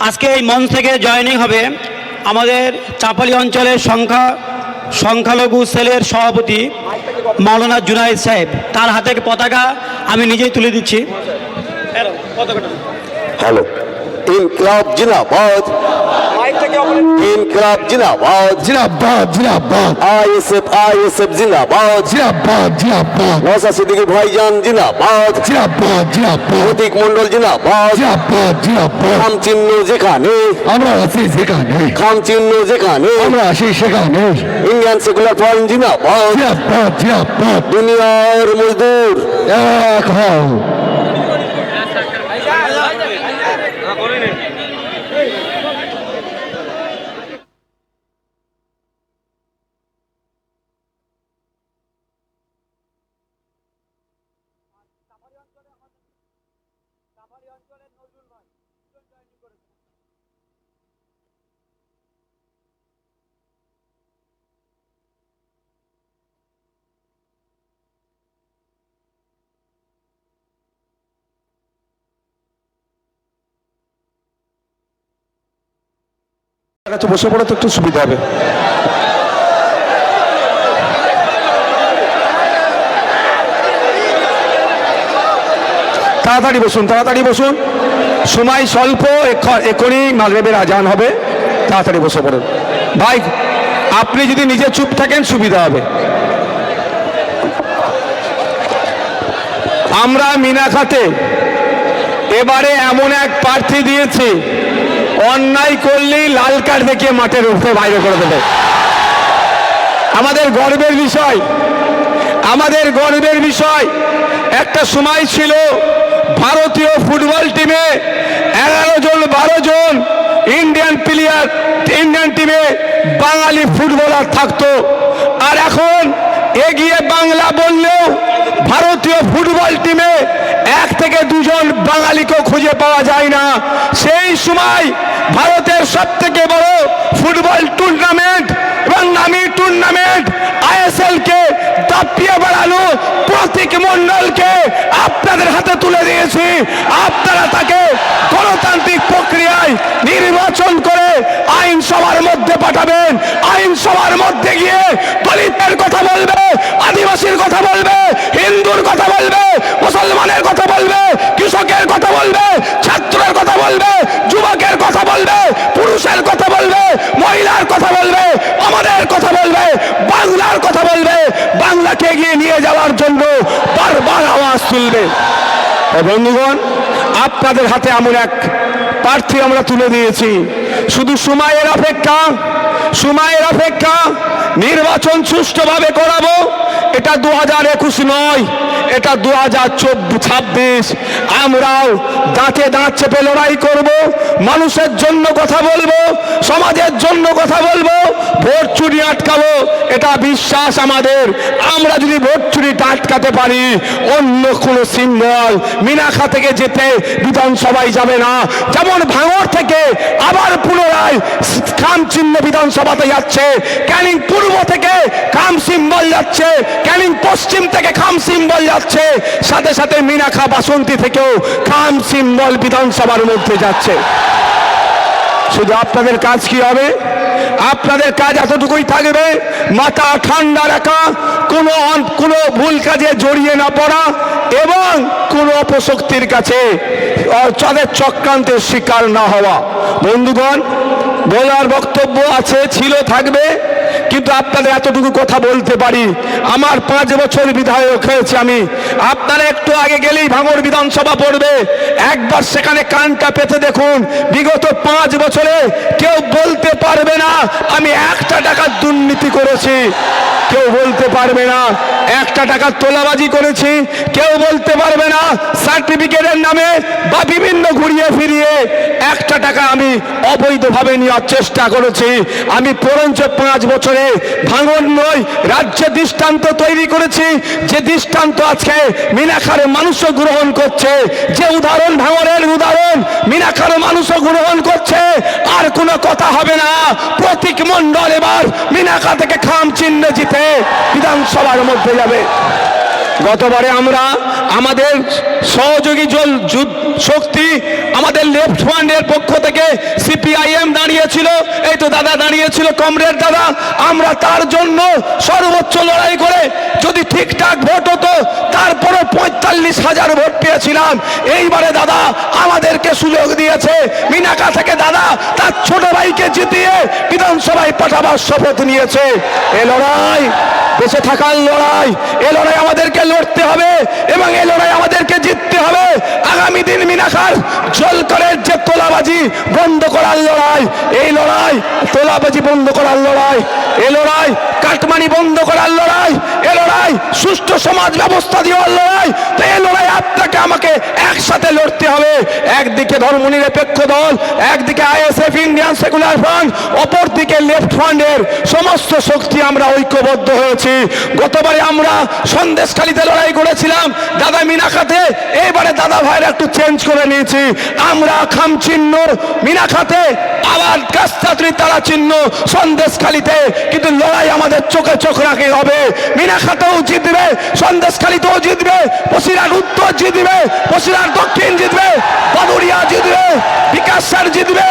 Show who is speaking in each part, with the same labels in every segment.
Speaker 1: আজকে এই মঞ্চ থেকে জয়েনিং হবে আমাদের চাপালি অঞ্চলের সংখ্যালঘু সেলের সভাপতি মাওলানা জুনায়েদ সাহেব। তার হাতে পতাকা আমি নিজেই তুলে দিচ্ছি।
Speaker 2: হ্যালো, ইনকলাব জিন্দাবাদ, ইনকলাব জিন্দাবাদ,
Speaker 3: জিন্দাবাদ জিন্দাবাদ
Speaker 2: আইএসএফ জিন্দাবাদ,
Speaker 3: জিন্দাবাদ জিন্দাবাদ
Speaker 2: নওশাদ সিদ্দিকী ভাইজান জিন্দাবাদ,
Speaker 3: জিন্দাবাদ জিন্দাবাদ
Speaker 2: প্রতীক মণ্ডল জিন্দাবাদ,
Speaker 3: জিন্দাবাদ জিন্দাবাদ
Speaker 2: খাম চিহ্ন যেখানে,
Speaker 3: আমরা আছি সেখানে,
Speaker 2: খাম চিহ্ন যেখানে,
Speaker 3: আমরা আছি সেখানে,
Speaker 2: ইন্ডিয়ান সেকুলার ফ্রন্ট জিন্দাবাদ,
Speaker 3: জিন্দাবাদ জিন্দাবাদ
Speaker 2: দুনিয়ার মজদুর
Speaker 3: এক হও।
Speaker 4: কাছে বসে পড়ে তো একটু সুবিধা হবে। তাড়াতাড়ি বসুন, তাড়াতাড়ি বসুন, সময় স্বল্প, এখনই মাগরিবের আজান হবে, তাড়াতাড়ি বসে পড়ুন। ভাই আপনি যদি নিজে চুপ থাকেন সুবিধা হবে। আমরা মিনাখাতে এবারে এমন এক প্রার্থী দিয়েছি, অন্যায় করলেই লাল কার্ড দেখিয়ে মাঠের উপরে বাইরে করে দেবে। আমাদের গর্বের বিষয়, আমাদের গর্বের বিষয়। একটা সময় ছিল ভারতীয় ফুটবল টিমে 11 জন 12 জন ইন্ডিয়ান প্লেয়ার, ইন্ডিয়ান টিমে বাঙালি ফুটবলার থাকতো। আর এখন এগিয়ে বাংলা বললেও ভারতীয় ফুটবল টিমে 1 থেকে 2 জন বাঙালিকেও খুঁজে পাওয়া যায় না। সেই সময় ভারতের সবথেকে বড় ফুটবল টুর্নামেন্ট এবং নামী টুর্নামেন্ট আইএসএল কে দাপিয়ে বেড়ানো প্রতীক মণ্ডলকে আপনাদের হাতে তুলে দিয়েছি। আপনারা তাকে গণতান্ত্রিক প্রক্রিয়ায় নির্বাচন করে আইনসভার মধ্যে পাঠাবেন। আইনসভার মধ্যে গিয়ে দলিতের কথা বলবে, আদিবাসীর কথা বলবে, হিন্দুর কথা বলবে, মুসলমানের কথা বলবে, কৃষকের কথা বলবে, ছাত্রের কথা বলবে, যুবকের কথা বলবে, পুরুষের কথা বলবে, মহিলার কথা বলবে, আমাদের কথা বলবে, বাংলার কথা বলবে। বাংলাকে এগিয়ে নিয়ে যাওয়ার জন্য বারবার আওয়াজ তুলবে। বন্ধুগণ, আপনাদের হাতে এমন এক প্রার্থী আমরা তুলে দিয়েছি। শুধু সময়ের অপেক্ষা, সময়ের অপেক্ষা। নির্বাচন সুষ্ঠুভাবে করাবো। এটা 2021 নয়, এটা 2026। আমরাও দাঁতে দাঁত চেপে লড়াই করব, মানুষের জন্য কথা বলবো, সমাজের জন্য কথা বলবো, ভোট চুরি আটকাবো। এটা বিশ্বাস আমাদের। আমরা যদি ভোট চুরিটা আটকাতে পারি, অন্য কোনো সিম্বল মিনাখা থেকে যেতে বিধানসভায় যাবে না। যেমন ভাঙড় থেকে আবার পুনরায় খাম চিহ্ন বিধানসভাতে যাচ্ছে, ক্যানিং পূর্ব থেকে খাম সিম্বল যাচ্ছে, ক্যানিং পশ্চিম থেকে খাম সিম্বল যাচ্ছে, সাথে সাথে মিনাখা বাসন্তী থেকেও খাম সিম্বল বিধানসভার মধ্যে যাচ্ছে। শুধু আপনাদের কাজ কি হবে? আপনাদের কাজ এতটুকুই থাকবে, মাথা ঠান্ডা রাখা, কোনো ভুল কাজে জড়িয়ে না পড়া এবং কোনো অপশক্তির কাছে তাদের চক্রান্তের শিকার না হওয়া। বন্ধুগণ, বলার বক্তব্য আছে, ছিল, থাকবে, কিন্তু আপনাদের এতটুকু কথা বলতে পারি। আমার 5 বছর বিধায়ক হয়েছে আমি। আপনারা একটু আগে গেলেই ভাঙড় বিধানসভা পড়বে, একবার সেখানে কানটা পেতে দেখুন। বিগত 5 বছরে কেউ বলতে পারবে না আমি 1 টাকার দুর্নীতি করেছি, কেউ বলতে পারবে না 1 টাকার তোলাবাজি করেছি, কেউ বলতে পারবে না সার্টিফিকেটের নামে বা বিভিন্ন ঘুরিয়ে ফিরিয়ে 1 টাকা আমি অবৈধভাবে নেওয়ার চেষ্টা করেছি। আমি পরঞ্চ 5 বছরে ভাঙড় নয়, রাজ্যে দৃষ্টান্ত তৈরি করেছি, যে দৃষ্টান্ত আজকে মিনাখার মানুষও গ্রহণ করছে, যে উদাহরণ ভাঙড়ের উদাহরণ মিনাখার মানুষও গ্রহণ করছে। আর কোনো কথা হবে না। প্রতীক মণ্ডল এবার মিনাখা থেকে খাম চিহ্ন জিতে বিধানসভার মধ্যে যাবে। গতবারে আমরা আমাদের সহযোগী শক্তি আমাদের লেফট ফ্রন্টের পক্ষ থেকে সিপিআইএম দাঁড়িয়েছিল, এই তো দাদা দাঁড়িয়েছিল, কমরেড দাদা, আমরা তার জন্য সর্বোচ্চ লড়াই করে যদি ঠিকঠাক ভোট হতো তারপরে 45,000 ভোট পেয়েছিলাম। এইবারে দাদা আমাদেরকে সুযোগ দিয়েছে, মিনাকা থেকে দাদা তার ছোট ভাইকে জিতিয়ে বিধানসভায় পাঠাবার শপথ নিয়েছে। এ লড়াই বেঁচে থাকার লড়াই, এ লড়াই আমাদেরকে লড়তে হবে এবং এ লড়াই আমাদেরকে জিততে হবে। আগামী দিন মিনাখার জলকরের যে তোলাবাজি বন্ধ করার লড়াই, এই লড়াই তোলাবাজি বন্ধ করার লড়াই, এ লড়াই কাটমানি বন্ধ করার লড়াই, এ লড়াই সুষ্ঠু সমাজ ব্যবস্থা দেওয়ার লড়াই। তো এই লড়াই আপনাকে আমাকে একসাথে লড়তে হবে। একদিকে ধর্মনিরপেক্ষ দল, একদিকে আইএসএফ ইন্ডিয়ান সেকুলার ফ্রন্ট, অপরদিকে লেফট ফ্রন্টের সমস্ত শক্তি আমরা ঐক্যবদ্ধ হয়েছি। গতবারে আমরা সন্দেশখালীতে লড়াই করেছিলাম দাদা মিনাখাতে, এবারে দাদা ভাইরা একটু চেঞ্জ করে নিয়েছি, আমরা খাম চিহ্ন মিনাখাতে, আবার কাস্তাত্রী তারা চিহ্ন সন্দেশখালীতে, কিন্তু লড়াই আমাদের চোখে চোখ রাখতে হবে। মিনাখাতেও জিতবে, সন্দেশখালীতেও জিতবে, বসিরহাট উত্তর জিতবে, বসিরহাট দক্ষিণ জিতবে, বাদুড়িয়া জিতবে, বিকাশ স্যার জিতবে,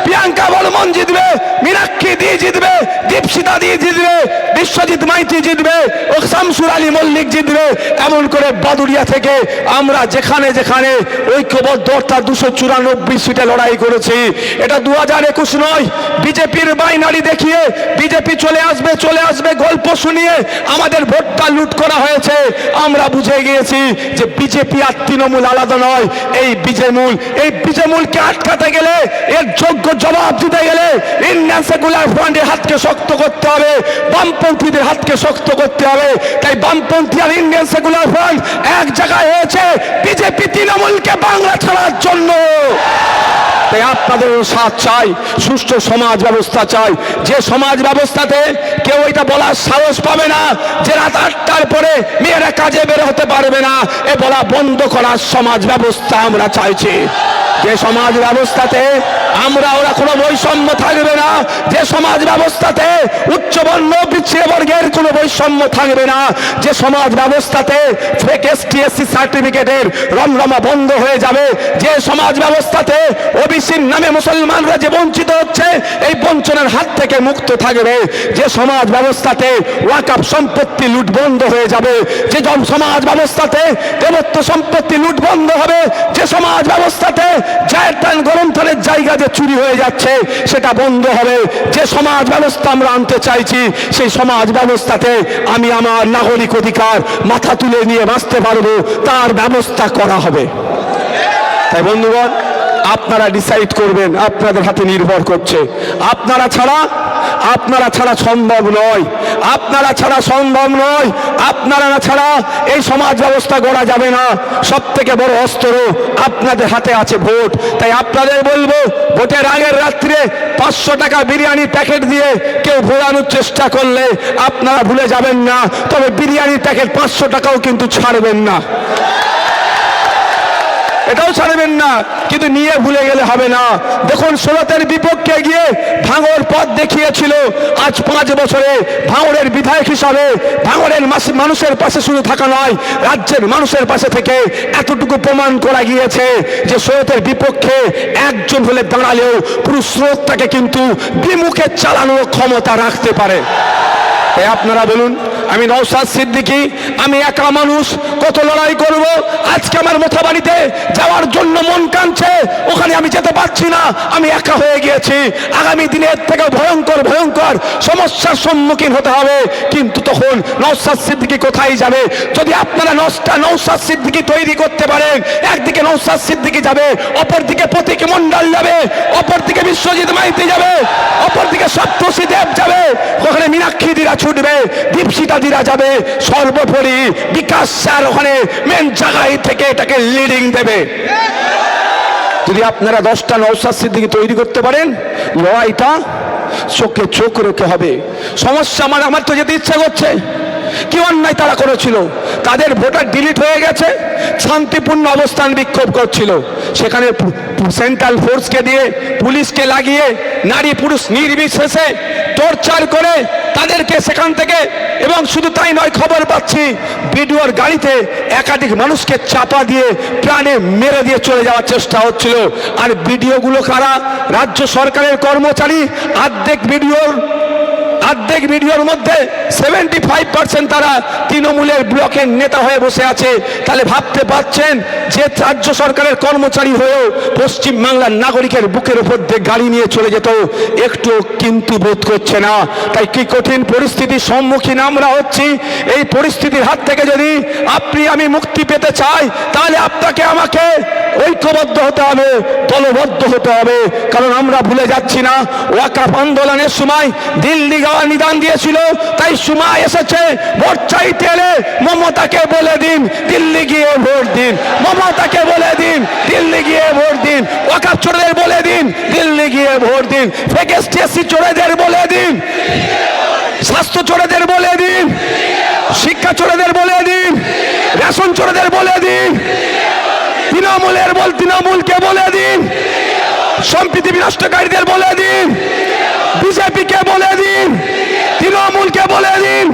Speaker 4: প্রিয়াঙ্কা বর্মন জিতবে, মীনাক্ষী দি জিতবে, দীপশিতা দি জিতবে, বিশ্বজিৎ মাইতি জিতবে, ও শামসুর আলী মল্লিক জিতবে। এমন করে বাদুড়িয়া থেকে আমরা যেখানে যেখানে ঐক্যবদ্ধ অর্থাৎ 294 সিটে লড়াই করেছি। এটা 2021 নয়, বিজেপির বাইনারি দেখিয়ে বিজেপি চলে আসবে গল্প শুনিয়ে আমাদের ভোটটা লুট করা হয়েছে। আমরা বুঝে গিয়েছি যে বিজেপি আর তৃণমূল আলাদা নয়। এই বিজেমূলকে আটকাতে গেলে, এর যোগ্য জবাব দিতে গেলে ইন্ডিয়ান সেকুলার ফ্রন্টের হাতকে শক্ত করতে হবে, বামপন্থীদের হাতকে শক্ত করতে হবে। তাই বামপন্থী আর ইন্ডিয়ান সেকুলার ফ্রন্ট এক জায়গায় হয়েছে বিজেপি তৃণমূলকে বাংলা ছাড়ার জন্য। তাই আপনাদের সাথ চাই, সুষ্ঠু সমাজ ব্যবস্থা চাই, যে সমাজ ব্যবস্থাতে কেউ এটা বলার সাহস পাবে না যে রাত 8টার পরে মেয়েরা কাজে বের হতে পারবে না, এ বলা বন্ধ করার সমাজ ব্যবস্থা আমরা চাইছি। যে সমাজ ব্যবস্থাতে ওরা কোনো বৈষম্য থাকবে না, যে সমাজ ব্যবস্থাতে উচ্চবর্ণ পিছিয়ে বর্গের কোনো বৈষম্য থাকবে না, যে সমাজ ব্যবস্থাতে ফেক এসটি/এসসি সার্টিফিকেটের রমরমা বন্ধ হয়ে যাবে, যে সমাজ ব্যবস্থাতে ওবিসির নামে মুসলমানরা যে বঞ্চিত হচ্ছে এই বঞ্চনার হাত থেকে মুক্ত থাকবে, যে সমাজ ব্যবস্থাতে ওয়াকফ সম্পত্তি লুট বন্ধ হয়ে যাবে, যে সমাজ ব্যবস্থাতে দেবত্ব সম্পত্তি লুট বন্ধ হবে, যে সমাজ ব্যবস্থাতে জায়তান গ্রন্থের জায়গা যে চুরি হয়ে যাচ্ছে সেটা বন্ধ হবে, যে সমাজ ব্যবস্থা আমরা আনতে চাইছি সেই সমাজ ব্যবস্থাতে আমি আমার নাগরিক অধিকার মাথা তুলে নিয়ে বাঁচতে পারবো, তার ব্যবস্থা করা হবে। তাই বন্ধুগণ, আপনারা ডিসাইড করবেন, আপনাদের হাতে নির্ভর করছে। আপনারা ছাড়া সম্ভব নয়, আপনারা ছাড়া এই সমাজ ব্যবস্থা গড়া যাবে না। সব থেকে বড় অস্ত্র আপনাদের হাতে আছে ভোট। তাই আপনাদের বলবো, ভোটের আগের রাত্রে 500 টাকা বিরিয়ানি প্যাকেট দিয়ে কেউ ভোলানোর চেষ্টা করলে আপনারা ভুলে যাবেন না, তবে বিরিয়ানির প্যাকেট 500 টাকাও কিন্তু ছাড়বেন না, এটাও ছাড়বেন না, কিন্তু নিয়ে ভুলে গেলে হবে না। দেখুন, সুরতের বিপক্ষে গিয়ে ভাঙড় পথ দেখিয়েছিল, আজ 5 বছরে ভাঙড়ের বিধায়ক হিসাবে ভাঙড়ের মানুষের পাশে শুধু থাকা নয়, রাজ্যের মানুষের পাশে থেকে এতটুকু প্রমাণ করা গিয়েছে যে সুরতের বিপক্ষে একজন হলে দাঁড়ালেও পুরো স্রোতটাকে কিন্তু বিমুখে চালানোর ক্ষমতা রাখতে পারে। তাই আপনারা বলুন, আমি নওশাদ সিদ্দিকী, আমি একা মানুষ, কত লড়াই করব। আজকে আমার মোথাবাড়িতে যাওয়ার জন্য মন কাঁদছে, ওখানে আমি যেতে পারছি না, আমি একা হয়ে গিয়েছি। আগামী দিনের থেকে ভয়ঙ্কর সমস্যার সম্মুখীন হতে হবে। কিন্তু তখন নওশাদ সিদ্দিকী কোথায় যাবে? যদি আপনারা নওশাদ সিদ্দিকী তৈরি করতে পারেন, একদিকে নওশাদ সিদ্দিকী যাবে, অপরদিকে প্রতীক মণ্ডল যাবে, অপরদিকে বিশ্বজিৎ মাইতি যাবে, অপরদিকে সপ্তর্ষি দেব যাবে, ওখানে মীনাক্ষী দিরা ছুটবে, দীপশিতা দিরা যাবে, সর্বোপরি বিকাশ স্যার ওখানে মেন জায়গায় থেকে এটাকে লিডিং দেবে। যদি আপনারা 10টা নওশাদ সিদ্দিকী তৈরি করতে পারেন, লড়াইটা চোখে চোখ রেখে হবে। সমস্যা আমার তো যেতে ইচ্ছা করছে, কি অন্যায় তারা করেছিল? তাদের ভোটার ডিলিট হয়ে গেছে, শান্তিপূর্ণ অবস্থান বিক্ষোভ করছিল, সেখানে সেন্ট্রাল ফোর্সকে দিয়ে, পুলিশকে লাগিয়ে, নারী পুরুষ নির্বিশেষে টর্চার করে তাদেরকে সেখান থেকে, এবং শুধু তাই নয়, খবর পাচ্ছি বিডিওর গাড়িতে একাধিক মানুষকে চাপা দিয়ে প্রাণে মেরে দিয়ে চলে যাওয়ার চেষ্টা হচ্ছিল। আর বিডিওগুলো কারা? রাজ্য সরকারের কর্মচারী। অর্ধেক ভিডিওর মধ্যে 75% তারা তৃণমূলের ব্লকের নেতা হয়ে বসে আছে। তাহলে ভাবতে পারছেন যে রাজ্য সরকারের কর্মচারী হয়েও পশ্চিম বাংলার নাগরিকের বুকের উপর দিয়ে গাড়ি নিয়ে চলে যেত, একটু কিন্তু বোধ করছে না। তাই কি কঠিন পরিস্থিতির সম্মুখীন আমরা হচ্ছি। এই পরিস্থিতির হাত থেকে যদি আপনি আমি মুক্তি পেতে চাই, তাহলে আপনাকে আমাকে ঐক্যবদ্ধ হতে হবে, দলবদ্ধ হতে হবে। কারণ আমরা ভুলে যাচ্ছি না, ওয়াকফ আন্দোলনের সময় দিল্লি যাওয়ার নিদান দিয়েছিল, তাই সময় এসেছে ভোট চাইতে এলে মমতাকে বলে দিন দিল্লি গিয়ে ভোট দিন, মমতাকে বলে দিন দিল্লি গিয়ে ভোট দিন, ওয়াকফ চোরদের বলে দিন দিল্লি গিয়ে ভোট দিন, ফেকেস্টিএসসি চোরদের বলে দিন, স্বাস্থ্য চোরদের বলে দিন, শিক্ষা চোরদের বলে দিন, রেশন চোরদের বলে দিন, তৃণমূলকে বলে দিন, সম্প্রীতি বিনষ্টকারীদের বলে দিন, বিজেপিকে বলে দিন, তৃণমূলকে বলে দিন,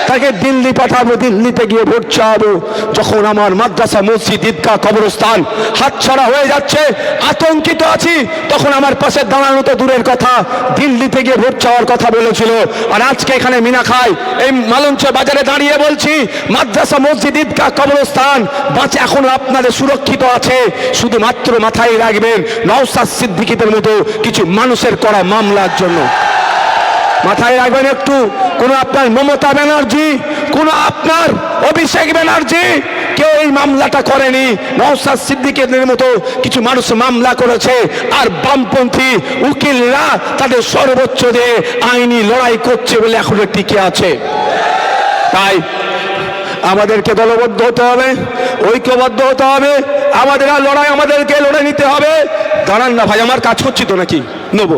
Speaker 4: তাকে দিল্লি পাঠাবো, দিল্লিতে গিয়ে ভোট চাবো। যখন আমার মাদ্রাসা, মসজিদ, ঈদগাহ, কবরস্থান হাতছাড়া হয়ে যাচ্ছে, আতঙ্কিত আছি, তখন আমার পাশে দাঁড়ানো তো দূরের কথা, দিল্লিতে গিয়ে ভোট চাওয়ার কথা বলেছিল। আর আজকে এখানে মিনাখায় এই মালঞ্চ বাজারে দাঁড়িয়ে বলছি, মাদ্রাসা, মসজিদ, ঈদগাহ, কবরস্থান বাঁচে এখনো আপনাদের সুরক্ষিত আছে। শুধুমাত্র মাথায় রাখবেন নওশাদ সিদ্দিকীদের মতো কিছু মানুষের করা মামলার জন্য। মাথায় রাখবেন একটু, কোন আপনার মমতা ব্যানার্জি, কোন আপনার অভিষেক ব্যানার্জি কেউ এই মামলাটা করেনি। নওশাদ সিদ্দিকীদের মতো কিছু মানুষ মামলা করেছে, আর বামপন্থী উকিলরা তাদের সর্বোচ্চ দিয়ে আইনি লড়াই করছে বলে এখনো টিকে আছে। তাই আমাদেরকে দলবদ্ধ হতে হবে, ঐক্যবদ্ধ হতে হবে, আমাদেরকে লড়াই নিতে হবে। দাঁড়ান না ভাই, আমার কাজ করছি তো নাকি নেব।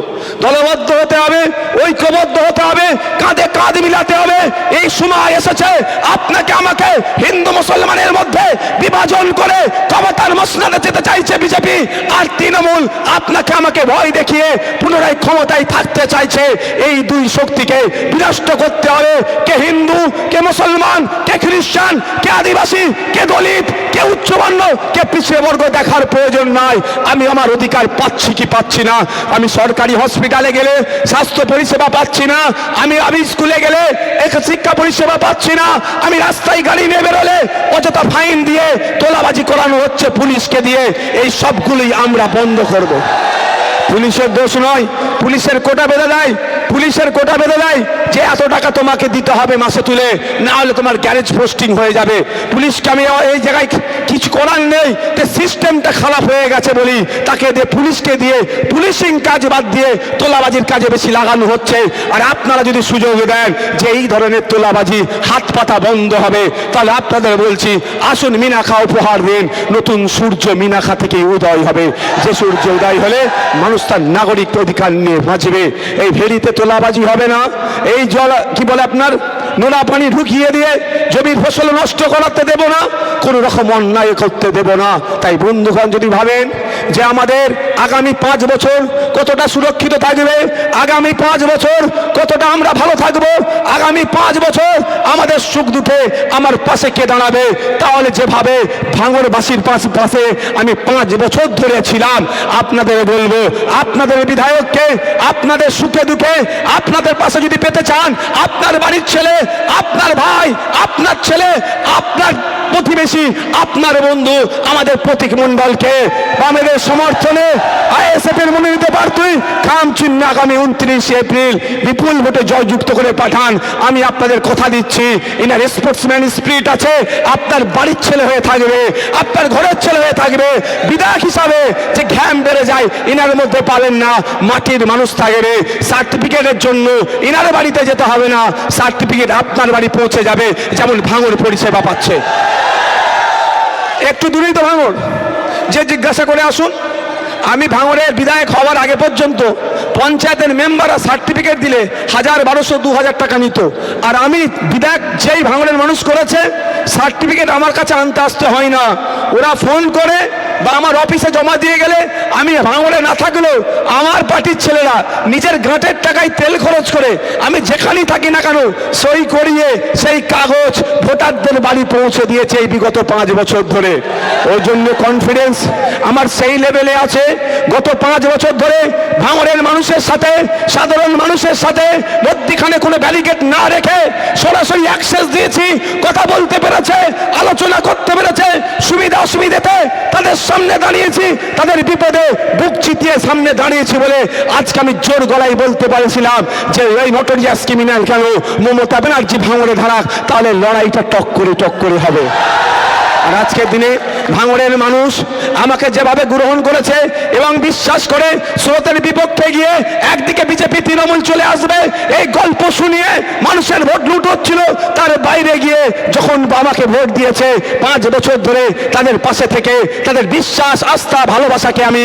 Speaker 4: দলবদ্ধ হতে হবে, ঐক্যবদ্ধ হতে হবে, কাঁধে কাঁধ মিলাতে হবে। এই সময় এসেছে আপনাকে আমাকে হিন্দু মুসলমানের মধ্যে বিভাজন করে ক্ষমতার মসনদে যেতে চাইছে বিজেপি আর তৃণমূল, আপনাকে আমাকে ভয় দেখিয়ে পুনরায় ক্ষমতায় থাকতে চাইছে। এই দুই শক্তিকে বিনষ্ট করতে হবে। কে হিন্দু, কে মুসলমান, কে খ্রিস্টান, কে আদিবাসী, কে দলিত, কে উচ্চবর্ণ, কে পিছিয়ে বর্গ দেখার প্রয়োজন নাই। আমি আমার অধিকার পাচ্ছি কি পাচ্ছি না, আমি সরকারি হসপিটালে গেলে স্বাস্থ্য পরিষেবা পাচ্ছি না, আমি স্কুলে গেলে শিক্ষা পরিষেবা পাচ্ছি না, আমি রাস্তায় গাড়ি নিয়ে বেরোলে অযথা ফাইন দিয়ে তোলাবাজি করানো হচ্ছে পুলিশকে দিয়ে। এই সবগুলোই আমরা বন্ধ করব। পুলিশের দোষ নয়, পুলিশের কোটা বেঁধে দেয়, পুলিশের কোটা বেঁধে দেয় যে এত টাকা তোমাকে দিতে হবে মাসে তুলে, না হলে তোমার গ্যারেজ পোস্টিং হয়ে যাবে। পুলিশকে আমি এই জায়গায় কিছু করার নেই, যে সিস্টেমটা খারাপ হয়ে গেছে বলি তাকে দিয়ে, পুলিশকে দিয়ে পুলিশিং কাজ বাদ দিয়ে তোলাবাজির কাজে বেশি লাগানো হচ্ছে। আর আপনারা যদি সুযোগ দেন যে এই ধরনের তোলাবাজি হাত পাতা বন্ধ হবে, তাহলে আপনাদের বলছি আসুন মিনাখা উপহার দিন। নতুন সূর্য মিনাখা থেকে উদয় হবে, যে সূর্য উদয় হলে মানুষ তার নাগরিক অধিকার নিয়ে বাঁচবে। এই ভেড়িতে তোলাবাজি হবে না, এই জল কি বলে আপনার নোনা পানি ঢুকিয়ে দিয়ে জমির ফসল নষ্ট করাতে দেব না, কোনো রকম অন্যায় করতে দেব না। তাই বন্ধুগণ যদি ভাবেন যে আমাদের আগামী 5 বছর কতটা সুরক্ষিত থাকবে, আগামী 5 বছর কতটা আমরা ভালো থাকবো, আগামী 5 বছর আমাদের সুখ দুঃখে আমার পাশে কে দাঁড়াবে, তাহলে যেভাবে ভাঙড়বাসীর পাশে আমি 5 বছর ধরে ছিলাম, আপনাদের বলবো আপনাদের বিধায়ককে আপনাদের সুখে দুঃখে আপনাদের পাশে যদি পেতে চান, আপনার বাড়ির ছেলে, আপনার ভাই, আপনার ছেলে, আপনার প্রতিবেশী, আপনার বন্ধু আমাদের প্রতীক মণ্ডলকে বামেদের সমর্থনে আইএসএফ এর মনোনীত প্রার্থী খাম চিহ্ন আগামী 29 এপ্রিল বিপুল ভোটে জয়যুক্ত করে পাঠান। আমি আপনাদের কথা দিচ্ছি, ইনার স্পোর্টসম্যান স্পিরিট আছে, আপনার বাড়ির ছেলে হয়ে থাকবে, আপনার ঘরের ছেলে হয়ে থাকবে। বিধায়ক হিসাবে যে ঘ্যাম বেড়ে যায় ইনার মধ্যে পাবেন না, মাটির মানুষ থাকবে। সার্টিফিকেটের জন্য ইনার বাড়িতে যেতে হবে না, সার্টিফিকেট আপনার বাড়ি পৌঁছে যাবে, যেমন ভাঙড় পরিষেবা পাচ্ছে। একটু দূরেই তো ভাঙড়, যে জিজ্ঞাসা করে আসুন আমি ভাঙড়ের বিধায়ক হওয়ার আগে পর্যন্ত পঞ্চায়েতের মেম্বাররা সার্টিফিকেট দিলে 1000, 1200, 2000 টাকা নিত। আর আমি বিধায়ক যেই ভাঙড়ের মানুষ করেছে, সার্টিফিকেট আমার কাছে আনতে আসতে হয় না, ওরা ফোন করে বা আমার অফিসে জমা দিয়ে গেলে আমি ভাঙড়ে না থাকলেও আমার পার্টির ছেলেরা নিজের গাঁটের টাকায় তেল খরচ করে আমি যেখানেই থাকি না কেন সই করিয়ে সেই কাগজ ভোটারদের বাড়ি পৌঁছে দিয়েছে এই বিগত 5 বছর ধরে। ওই জন্য কনফিডেন্স আমার সেই লেভেলে আছে। গত 5 বছর ধরে ভাঙড়ের মানুষের সাথে, সাধারণ মানুষের সাথে মধ্যখানে কোনো ব্যারিকেড না রেখে সরাসরি অ্যাক্সেস দিয়েছি, কথা বলতে পেরেছে, আলোচনা করতে পেরেছে, সুবিধা অসুবিধাতে তাদের সামনে দাঁড়িয়েছি, তাদের বিপদে বুক চিতিয়ে সামনে দাঁড়িয়েছি বলে আজকে আমি জোর গলায় বলতে পারছিলাম যে এই নটোরিয়াস ক্রিমিনাল কেন মমতা ব্যানার্জি ভাঙড়ে ধারাক, তাহলে লড়াইটা টক করে হবে। আর আজকের দিনে ভাঙড়ের মানুষ আমাকে যেভাবে গ্রহণ করেছে এবং বিশ্বাস করে স্রোতের বিপক্ষে গিয়ে একদিকে বিজেপি তৃণমূল চলে আসবে এই গল্প শুনিয়ে মানুষের ভোট লুট হচ্ছিল, তার বাইরে গিয়ে যখন আমাকে ভোট দিয়েছে 5 বছর ধরে তাদের পাশে থেকে তাদের বিশ্বাস, আস্থা, ভালোবাসাকে আমি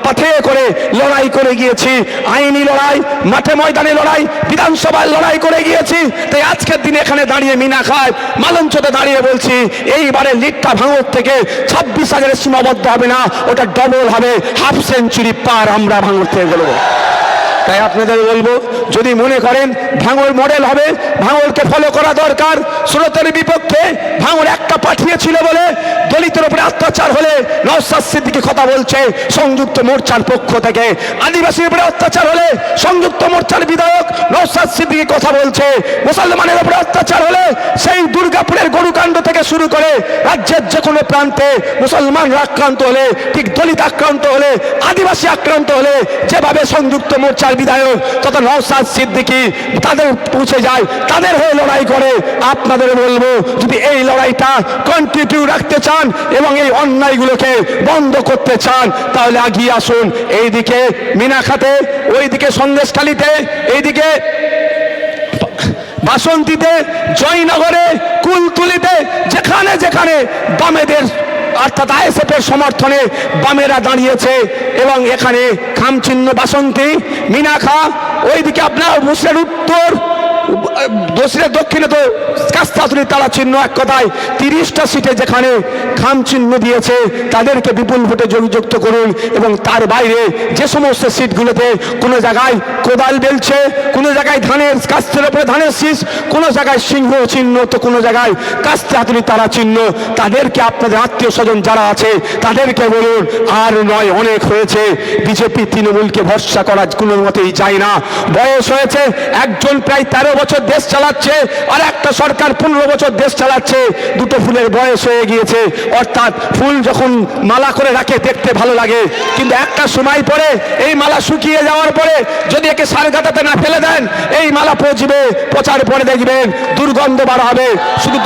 Speaker 4: পাথেয় করে লড়াই করে গিয়েছি। আইনি লড়াই, মাঠে ময়দানে লড়াই, বিধানসভায় লড়াই করে গিয়েছি। তাই আজকের দিনে এখানে দাঁড়িয়ে মিনা খায় মালঞ্চতে দাঁড়িয়ে বলছি এইবারে লিডটা ভাঙড় থেকে 26,000 সীমাবদ্ধ হবে না, ওটা ডবল হবে, হাফ সেঞ্চুরি পার আমরা ভাঙড় থেকে বলবো। তাই আপনাদের বলবো, যদি মনে করেন ভাঙড় মডেল হবে, ভাঙড়কে ফলো করা দরকার। স্রোতের বিপক্ষে ভাঙড় একটা পাঠিয়েছিল বলে দলিতের উপরে অত্যাচার হলে নওশাদ সিদ্দিকী কথা বলছে সংযুক্ত মোর্চার পক্ষ থেকে, আদিবাসীর উপরে অত্যাচার হলে সংযুক্ত মোর্চার বিধায়ক নওশাদ সিদ্দিকী কথা বলছে, মুসলমানের উপরে অত্যাচার হলে সেই দুর্গাপুরের গরুকাণ্ড থেকে শুরু করে রাজ্যের যে কোনো প্রান্তে মুসলমানরা আক্রান্ত হলে, ঠিক দলিত আক্রান্ত হলে, আদিবাসী আক্রান্ত হলে যেভাবে সংযুক্ত মোর্চার বিধায়ক তথা নওশাদ সিদ্দিকী তাদের পৌঁছে যায়, তাদের হয়ে লড়াই করে। আপনাদের বলবো, যদি এই লড়াইটা কন্টিনিউ রাখতে চান এবং এই অন্যায়গুলোকে বন্ধ করতে চান তাহলে এগিয়ে আসুন। এইদিকে মিনাখাতে, ওইদিকে সন্দেশখালীতে, এইদিকে বাসন্তীতে, জয়নগরে, কুলতুলিতে, যেখানে যেখানে বামেদের অর্থাৎ আইএসএফ এর সমর্থনে বামেরা দাঁড়িয়েছে এবং এখানে খামচিহ্ন বাসন্তী, মিনাখা, ওইদিকে আপনার মুসলিম উত্তর, দক্ষিণে তো কাস্তাতুলির তারা চিহ্ন, এক কথায় 30টা সিটে যেখানে খাম চিহ্ন দিয়েছে তাদেরকে বিপুল ভোটে যুক্ত করুন। এবং তার বাইরে যে সমস্ত সিটগুলোতে কোনো জায়গায় কোদাল বেলছে, কোনো জায়গায় ধানের কাস্তের উপরে ধানের শীষ, কোনো জায়গায় সিংহ চিহ্ন, তো কোনো জায়গায় কাস্তাতুলির তারা চিহ্ন, তাদেরকে আপনাদের আত্মীয় স্বজন যারা আছে তাদেরকে বলুন আর নয়, অনেক হয়েছে। বিজেপি তৃণমূলকে ভরসা করা কোনো মতেই যায় না। বয়স হয়েছে, একজন প্রায় 13 বছর দেশ চালাচ্ছে আর একটা সরকার 15 বছর দেশ চালাচ্ছে, দুটো ফুলের বয়স হয়ে গিয়েছে। অর্থাৎ ফুল যখন মালা করে রাখে দেখতে ভালো লাগে, কিন্তু একটা সময় পরে এই মালা শুকিয়ে যাওয়ার পরে যদি একে সারঘাটাতে না ফেলে দেন এই মালা পচবে, পচার পরে দেখবেন দুর্গন্ধ বার হবে। শুধু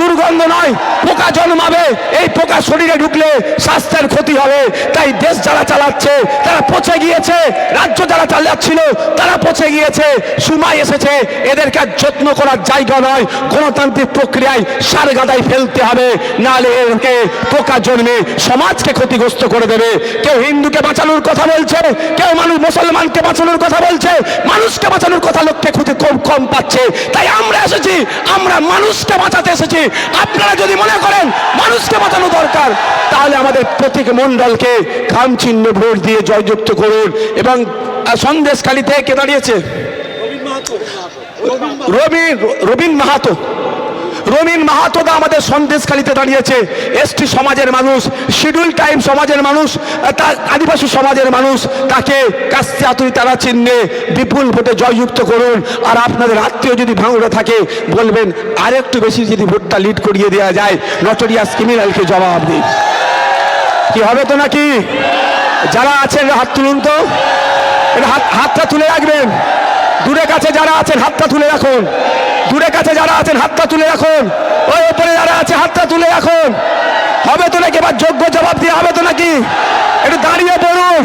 Speaker 4: দুর্গন্ধ নয়, পোকা জন্মাবে, এই পোকা শরীরে ঢুকলে স্বাস্থ্যের ক্ষতি হবে। তাই দেশ যারা চালাচ্ছে তারা পচে গিয়েছে, রাজ্য যারা চালাচ্ছিল তারা পচে গিয়েছে। সময় এসেছে এদেরকে যত্ন করার জায়গা নয়, গণতান্ত্রিক প্রক্রিয়ায় সার গাদায় ফেলতে হবে, নাহলে এদেরকে পোকা জন্মে সমাজকে ক্ষতিগ্রস্ত করে দেবে। কেউ হিন্দুকে বাঁচানোর কথা বলছে, কেউ মানুষ মুসলমানকে বাঁচানোর কথা বলছে, মানুষকে বাঁচানোর কথা লোককে খুঁজে কম পাচ্ছে। তাই আমরা এসেছি, আমরা মানুষকে বাঁচাতে এসেছি। আপনারা যদি মনে করেন মানুষকে বাঁচানো দরকার তাহলে আমাদের প্রতীক মণ্ডলকে খাম চিহ্ন ভোট দিয়ে জয়যুক্ত করুন। এবং সন্দেশখালীতে কে দাঁড়িয়েছে? রবিন মাহাতো দা আমাদের সন্দেশখালীতে দাঁড়িয়েছে। এসটি সমাজের মানুষ, শিডিউল টাইম সমাজের মানুষ, আদিবাসী সমাজের মানুষ, তাকে কাস্তাতুলি তারা চিহ্নে বিপুল ভোটে জয়যুক্ত করুন। আর আপনাদের আত্মীয় যদি ভাঙড়ে থাকে বলবেন আর একটু বেশি যদি ভোটটা লিড করিয়ে দেওয়া যায়, নটোরিয়াস ক্রিমিনালকে জবাব দিই। কি হবে তো নাকি? যারা আছেন হাত তুলুন তো, হাতটা তুলে রাখবেন। দূরে কাছে যারা আছেন হাতটা তুলে রাখুন, দূরে কাছে যারা আছেন হাতটা তুলে রাখুন, ওই উপরে যারা আছে হাতটা তুলে রাখুন। হবে তো নাকি? এবার যোগ্য জবাব দিয়ে হবে তো নাকি? একটু দাঁড়িয়ে পড়ুন,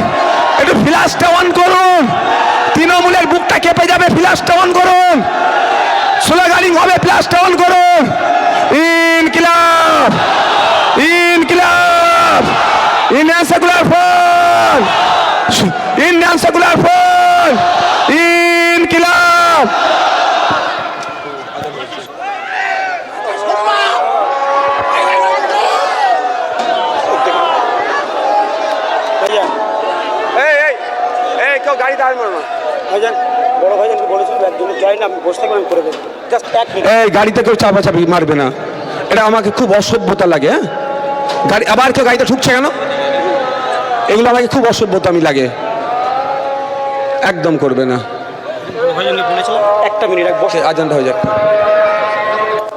Speaker 4: একটু ফ্ল্যাশটা অন করুন, তৃণমূলের বুকটা কেঁপে যাবে, ফ্ল্যাশটা অন করুন, স্লোগানিং হবে, ফ্ল্যাশটা অন করুন। ইনকিলাব, ইনকিলাব, Indian Secular Front. Indian Secular Front ইনকিলাব। কেউ গাড়ি দাঁড় মারো না।
Speaker 1: বড় ভাইজানকে বলেছিলাম একজনের জয়েন আমি বসে থাকলে আমি করে দেবো, জাস্ট এক মিনিট।
Speaker 4: এই গাড়িতে কেউ চাপাচাপি মারবে না, এটা আমাকে খুব অসভ্যতা লাগে। হ্যাঁ, গাড়ি আবার কেউ গাড়িতে ঢুকছে কেন, এগুলো আমাকে খুব অসভ্যতা আমি লাগে, একদম করবে না।
Speaker 1: বড় ভাইজানকে বলেছিলাম একটা মিনিট বসে
Speaker 4: আজানটা হয়ে যাক।